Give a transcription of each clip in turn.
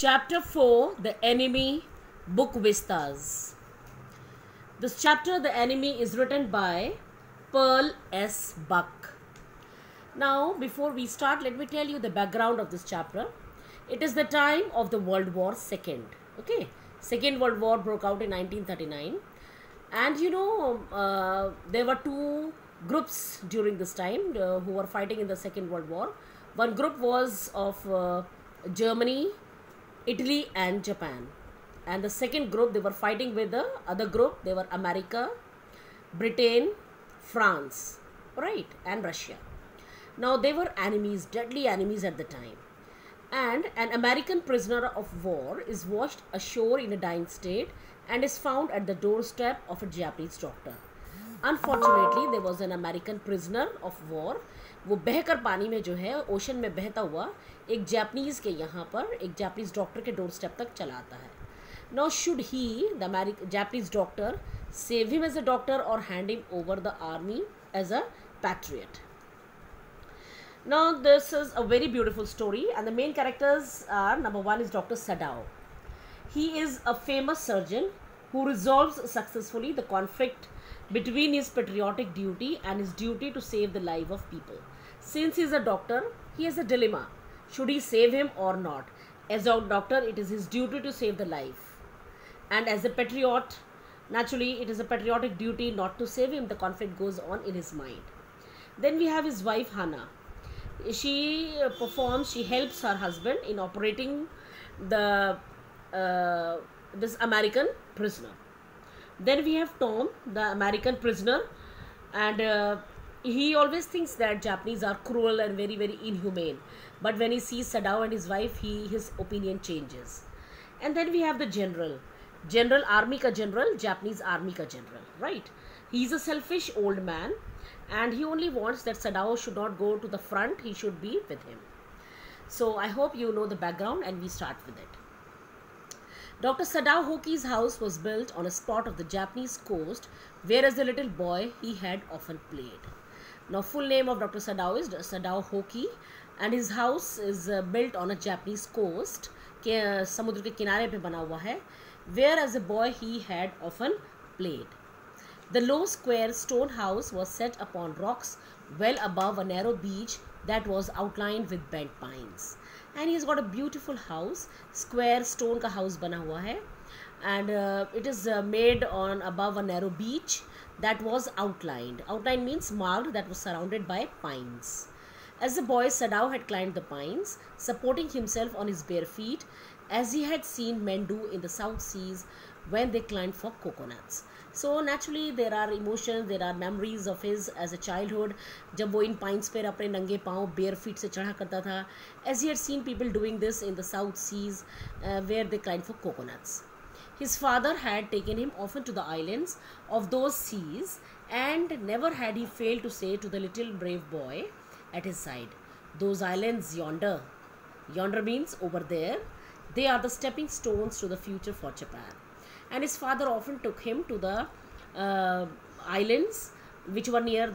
Chapter 4, The Enemy, Book Vistas. This chapter, The Enemy, is written by Pearl S. Buck. Now, before we start, let me tell you the background of this chapter. It is the time of the World War II. Okay, Second World War broke out in 1939. And there were two groups during this time who were fighting in the Second World War. One group was of Germany, Italy and Japan. And the second group, they were fighting with the other group. They were America, Britain, France, right, and Russia. Now they were enemies, deadly enemies at the time. And an American prisoner of war is washed ashore in a dying state and is found at the doorstep of a Japanese doctor. Unfortunately, there was an American prisoner of war. वो बहकर पानी में जो है ocean में बहता हुआ एक जापानीज़ के यहाँ पर एक जापानीज़ डॉक्टर के डोर स्टेप तक चला आता है. Now should he, the Japanese doctor, save him as a doctor or hand him over the army as a patriot? Now this is a very beautiful story and the main characters are, number one is Dr. Sadao. He is a famous surgeon who resolves successfully the conflict between his patriotic duty and his duty to save the life of people. Since he is a doctor, he has a dilemma. Should he save him or not? As a doctor, it is his duty to save the life. And as a patriot, naturally, it is a patriotic duty not to save him. The conflict goes on in his mind. Then we have his wife, Hannah. She helps her husband in operating the this American prisoner. Then we have Tom, the American prisoner, and he always thinks that Japanese are cruel and very, very inhumane. But when he sees Sadao and his wife, his opinion changes. And then we have the general. Army ka general, Japanese army ka general, right? He's a selfish old man and he only wants that Sadao should not go to the front, he should be with him. So I hope you know the background and we start with it. Dr. Sadao Hoki's house was built on a spot of the Japanese coast where as a little boy he had often played. Now full name of Dr. Sadao is Sadao Hoki and his house is built on a Japanese coast समुद्र के किनारे पे बना हुआ है where as a boy he had often played. The low square stone house was set upon rocks well above a narrow beach that was outlined with bent pines. And he's got a beautiful house, square stone का house बना हुआ है and it is made on above a narrow beach that was outlined. Outlined means marked, that was surrounded by pines. As a boy, Sadao had climbed the pines, supporting himself on his bare feet as he had seen men do in the South Seas when they climbed for coconuts. So naturally there are emotions, there are memories of his as a childhood जब वो इन pines पर अपने नंगे पाँव bare feet से चढ़ा करता था, as he had seen people doing this in the South Seas where they climbed for coconuts. His father had taken him often to the islands of those seas and never had he failed to say to the little brave boy at his side, those islands yonder. Yonder means over there. They are the stepping stones to the future for Japan. And his father often took him to the islands which were near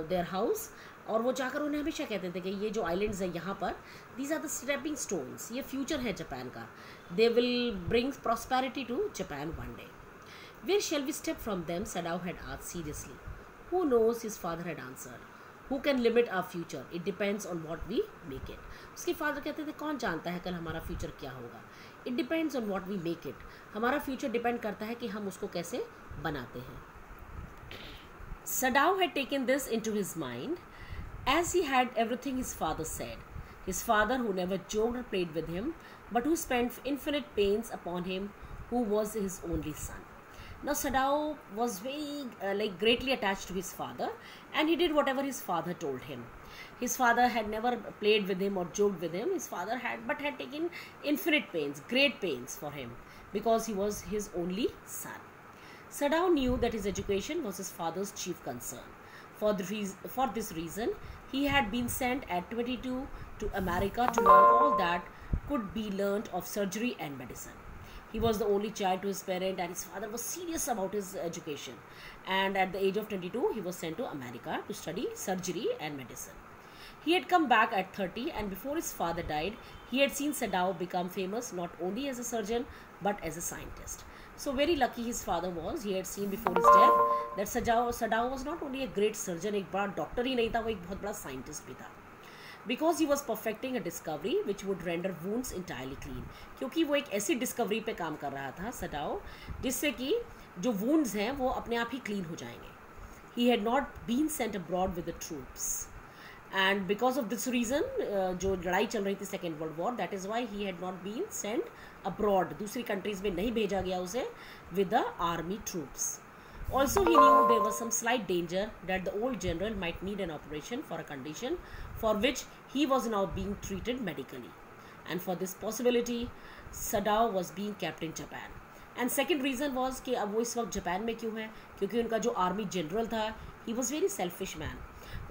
their house. और वो जाकर उन्हें हमेशा कहते थे कि ये जो islands है यहाँ पर, these are the stepping stones. ये future है जापान का. They will bring prosperity to Japan one day. Where shall we step from them? Sadao had asked seriously. Who knows? His father had answered. Who can limit our future? It depends on what we make it. उसके father कहते थे कौन जानता है कल हमारा future क्या होगा? It depends on what we make it. हमारा future depend करता है कि हम उसको कैसे बनाते हैं. Sadao had taken this into his mind as he had everything his father said. His father who never joked or played with him but who spent infinite pains upon him, who was his only son. Now Sadao was very greatly attached to his father and he did whatever his father told him. His father had never played with him or joked with him. His father had taken infinite pains, great pains for him because he was his only son. Sadao knew that his education was his father's chief concern. For this reason, he had been sent at 22 to America to learn all that could be learnt of surgery and medicine. He was the only child to his parent and his father was serious about his education. And at the age of 22, he was sent to America to study surgery and medicine. He had come back at 30, and before his father died, he had seen Sadao become famous not only as a surgeon but as a scientist. So very lucky his father was. He had seen before his death that Sadao was not only a great surgeon, एक बड़ा doctor ही नहीं था, वो एक बहुत बड़ा scientist भी था. Because he was perfecting a discovery which would render wounds entirely clean. क्योंकि वो एक ऐसी डिस्कवरी पे काम कर रहा था सडाओ, जिससे कि जो wounds हैं वो अपने आप ही clean हो जाएंगे. He had not been sent abroad with the troops. And because of this reason, जो लड़ाई चल रही थी second world war, that is why he had not been sent abroad, दूसरी कंट्रीज़ में नहीं भेजा गया उसे with the army troops. Also he knew there was some slight danger that the old general might need an operation for a condition for which he was now being treated medically. And for this possibility Sadao was being kept in Japan. And second reason was कि अब वो इस वक्त Japan में क्यों है, क्योंकि उनका जो आर्मी जनरल था, he was very selfish man.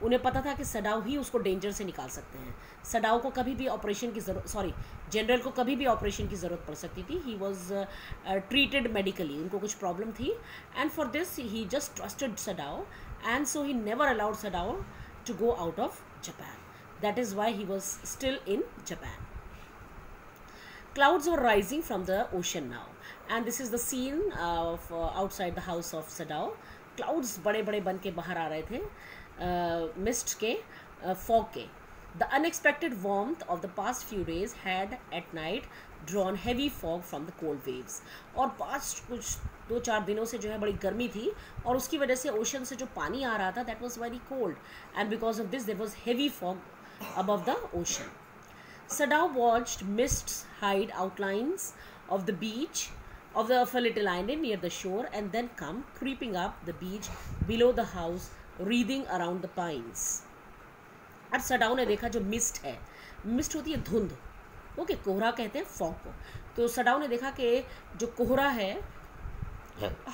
उन्हें पता था कि सडाओ ही उसको डेंजर से निकाल सकते हैं. सडाओ को कभी भी ऑपरेशन की ज़रूरत, जनरल को कभी भी ऑपरेशन की ज़रूरत पड़ सकती थी. ही वॉज ट्रीटेड मेडिकली, उनको कुछ प्रॉब्लम थी. And for this he just trusted Sadao, and so he never allowed Sadao to go out of Japan. That is why he was still in Japan. Clouds were rising from the ocean now, and this is the scene of outside the house of Sadao. Clouds बड़े बड़े बन के बाहर आ रहे थे, mist के, fog के. The unexpected warmth of the past few days had at night drawn heavy fog from the cold waves. और पास्ट कुछ 2-4 दिनों से जो है बड़ी गर्मी थी, और उसकी वजह से ओशन से जो पानी आ रहा था that was very cold, and because of this there was heavy fog above the ocean. Sadao watched mists hide outlines of the beach of a little island near the shore and then come creeping up the beach below the house, wreathing around the pines. अब Sadao ने देखा जो mist है, mist होती है धुंध, okay, कोहरा कहते हैं फॉग को. तो सडाओ ने देखा कि जो कोहरा है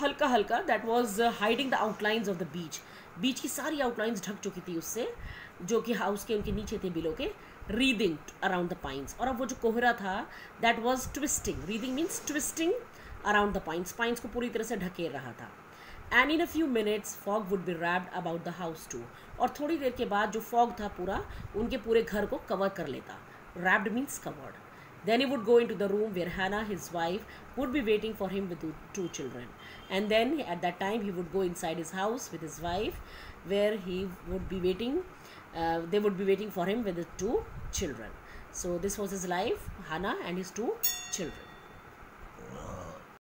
हल्का हल्का, that was hiding the outlines of the beach. Beach की सारी आउटलाइंस ढक चुकी थी उससे, जो कि हाउस के उनके नीचे थे बिलो के. रीदिंग अराउंड द पाइन्स, और अब वो जो कोहरा था that was twisting. Writhing means twisting around the pines, pines को पूरी तरह से ढकेर रहा था. And in a few minutes fog would be wrapped about the house too. और थोड़ी देर के बाद जो फॉग था पूरा उनके पूरे घर को कवर कर लेता. Wrapped means covered. Then he would go into the room where Hannah, his wife, would be waiting for him with 2 children. And then at that time he would go inside his house with his wife, where he would be waiting. They would be waiting for him with the 2 children. So this was his life, Hannah and his 2 children.